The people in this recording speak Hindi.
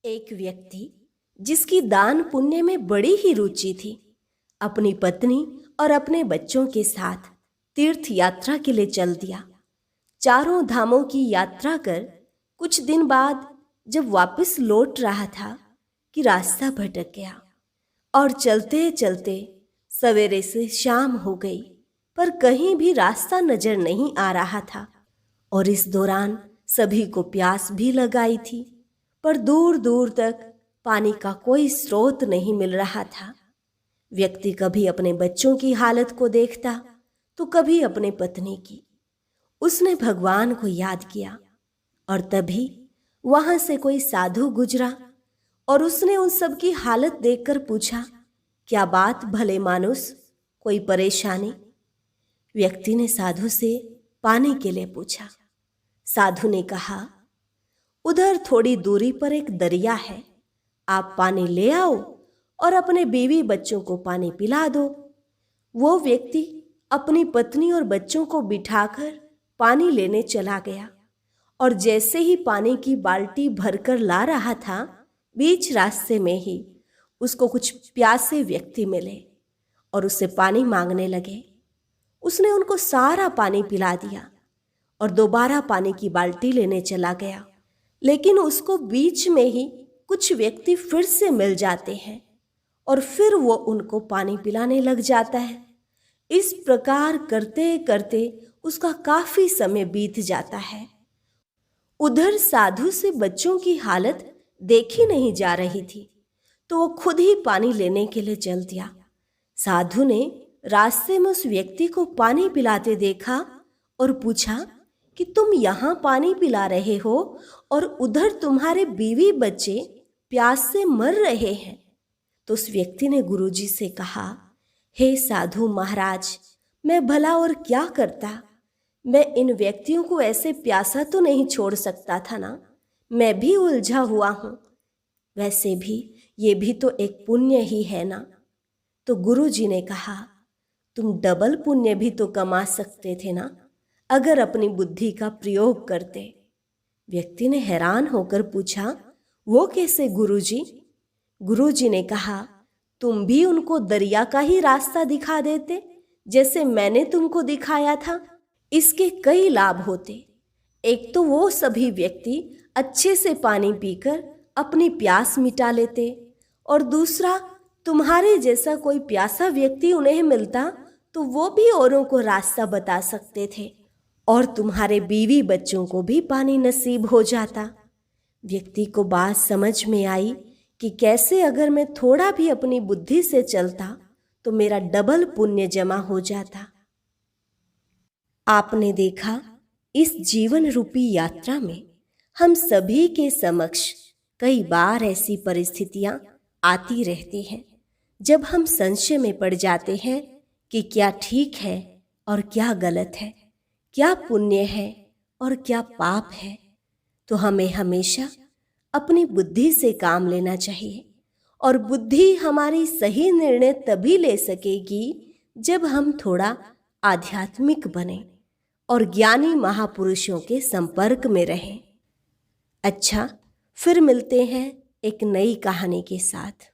एक व्यक्ति जिसकी दान पुण्य में बड़ी ही रुचि थी, अपनी पत्नी और अपने बच्चों के साथ तीर्थ यात्रा के लिए चल दिया। चारों धामों की यात्रा कर कुछ दिन बाद जब वापस लौट रहा था कि रास्ता भटक गया और चलते चलते सवेरे से शाम हो गई, पर कहीं भी रास्ता नजर नहीं आ रहा था। और इस दौरान सभी को प्यास भी लगाई थी, पर दूर दूर तक पानी का कोई स्रोत नहीं मिल रहा था। व्यक्ति कभी अपने बच्चों की हालत को देखता तो कभी अपने पत्नी की। उसने भगवान को याद किया और तभी वहां से कोई साधु गुजरा और उसने उन सब की हालत देखकर पूछा, क्या बात भले मानुस, कोई परेशानी? व्यक्ति ने साधु से पानी के लिए पूछा। साधु ने कहा, उधर थोड़ी दूरी पर एक दरिया है, आप पानी ले आओ और अपने बीवी बच्चों को पानी पिला दो। वो व्यक्ति अपनी पत्नी और बच्चों को बिठाकर पानी लेने चला गया और जैसे ही पानी की बाल्टी भरकर ला रहा था, बीच रास्ते में ही उसको कुछ प्यासे व्यक्ति मिले और उससे पानी मांगने लगे। उसने उनको सारा पानी पिला दिया और दोबारा पानी की बाल्टी लेने चला गया, लेकिन उसको बीच में ही कुछ व्यक्ति फिर से मिल जाते हैं और फिर वो उनको पानी पिलाने लग जाता है। इस प्रकार करते करते उसका काफी समय बीत जाता है। उधर साधु से बच्चों की हालत देखी नहीं जा रही थी, तो वो खुद ही पानी लेने के लिए चल दिया। साधु ने रास्ते में उस व्यक्ति को पानी पिलाते देखा और पूछा कि तुम यहाँ पानी पिला रहे हो और उधर तुम्हारे बीवी बच्चे प्यास से मर रहे हैं। तो उस व्यक्ति ने गुरुजी से कहा, हे साधु महाराज, मैं भला और क्या करता? मैं इन व्यक्तियों को ऐसे प्यासा तो नहीं छोड़ सकता था ना, मैं भी उलझा हुआ हूँ। वैसे भी ये भी तो एक पुण्य ही है ना। तो गुरुजी ने कहा, तुम डबल पुण्य भी तो कमा सकते थे ना, अगर अपनी बुद्धि का प्रयोग करते। व्यक्ति ने हैरान होकर पूछा, वो कैसे गुरुजी? गुरुजी ने कहा, तुम भी उनको दरिया का ही रास्ता दिखा देते जैसे मैंने तुमको दिखाया था। इसके कई लाभ होते। एक तो वो सभी व्यक्ति अच्छे से पानी पीकर अपनी प्यास मिटा लेते, और दूसरा तुम्हारे जैसा कोई प्यासा व्यक्ति उन्हें मिलता तो वो भी औरों को रास्ता बता सकते थे और तुम्हारे बीवी बच्चों को भी पानी नसीब हो जाता। व्यक्ति को बात समझ में आई कि कैसे अगर मैं थोड़ा भी अपनी बुद्धि से चलता तो मेरा डबल पुण्य जमा हो जाता। आपने देखा, इस जीवन रूपी यात्रा में हम सभी के समक्ष कई बार ऐसी परिस्थितियां आती रहती हैं जब हम संशय में पड़ जाते हैं कि क्या ठीक है और क्या गलत है, क्या पुण्य है और क्या पाप है। तो हमें हमेशा अपनी बुद्धि से काम लेना चाहिए, और बुद्धि हमारी सही निर्णय तभी ले सकेगी जब हम थोड़ा आध्यात्मिक बने और ज्ञानी महापुरुषों के संपर्क में रहें। अच्छा, फिर मिलते हैं एक नई कहानी के साथ।